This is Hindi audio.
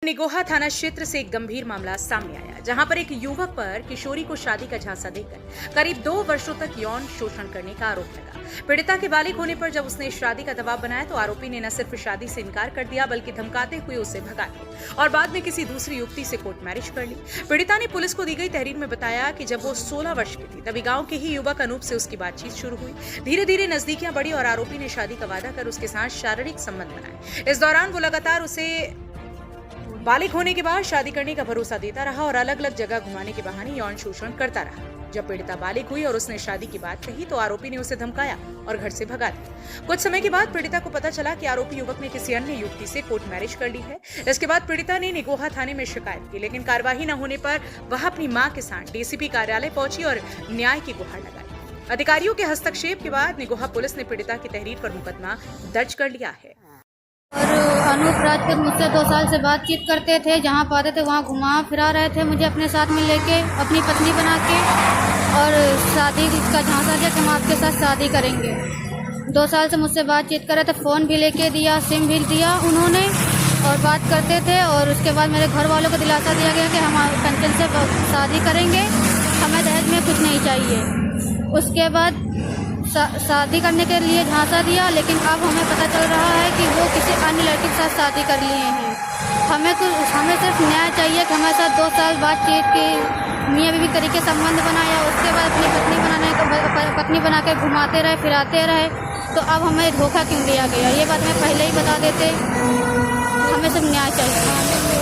निगोहा थाना क्षेत्र से एक गंभीर मामला सामने आया, जहां पर एक युवक पर किशोरी को शादी का झांसा देकर करीब 2 वर्षों तक यौन शोषण करने का आरोप लगा। पीड़िता के बालिग होने पर जब उसने शादी का दबाव बनाया तो आरोपी ने न सिर्फ शादी से इनकार कर दिया बल्कि धमकाते हुए उसे भगा दिया और बाद में किसी दूसरी युवती से कोर्ट मैरिज कर ली। पीड़िता ने पुलिस को दी गई तहरीर में बताया कि जब वो 16 वर्ष की थी तभी गाँव के ही युवक अनूप से उसकी बातचीत शुरू हुई। धीरे धीरे नजदीकियां बढ़ी और आरोपी ने शादी का वादा कर उसके साथ शारीरिक संबंध बनाए। इस दौरान वो लगातार उसे बालिग होने के बाद शादी करने का भरोसा देता रहा और अलग अलग जगह घुमाने के बहाने यौन शोषण करता रहा। जब पीड़िता बालिग हुई और उसने शादी की बात कही तो आरोपी ने उसे धमकाया और घर से भगा दिया। कुछ समय के बाद पीड़िता को पता चला कि आरोपी युवक ने किसी अन्य युवती से कोर्ट मैरिज कर ली है। इसके बाद पीड़िता ने निगोहा थाने में शिकायत की, लेकिन कार्यवाही न होने पर वह अपनी मां के साथ डीसीपी कार्यालय पहुंची और न्याय की गुहार लगाई। अधिकारियों के हस्तक्षेप के बाद निगोहा पुलिस ने पीड़िता की तहरीर पर मुकदमा दर्ज कर लिया है। और अनूप राजपूत मुझसे 2 साल से बातचीत करते थे, जहाँ पाते थे वहाँ घुमा फिरा रहे थे मुझे अपने साथ में लेके, अपनी पत्नी बना के, और शादी का झांसा दिया कि हम आपके साथ शादी करेंगे। 2 साल से मुझसे बातचीत कर रहे थे, फ़ोन भी लेके दिया, सिम भी दिया उन्होंने, और बात करते थे। और उसके बाद मेरे घर वालों को दिलासा दिया गया कि हम कंचन से शादी करेंगे, हमें दहेज में कुछ नहीं चाहिए। उसके बाद शादी करने के लिए झांसा दिया, लेकिन अब हमें पता चल रहा है कि वो किसी अन्य लड़की के साथ शादी कर लिए हैं। हमें सिर्फ न्याय चाहिए कि हमारे साथ 2 साल बातचीत की, मियाँ बीवी तरीके संबंध बनाया, उसके बाद अपनी पत्नी बना के घुमाते रहे, फिराते रहे, तो अब हमें धोखा क्यों दिया गया? ये बात हमें पहले ही बता देते। हमें सिर्फ न्याय चाहिए।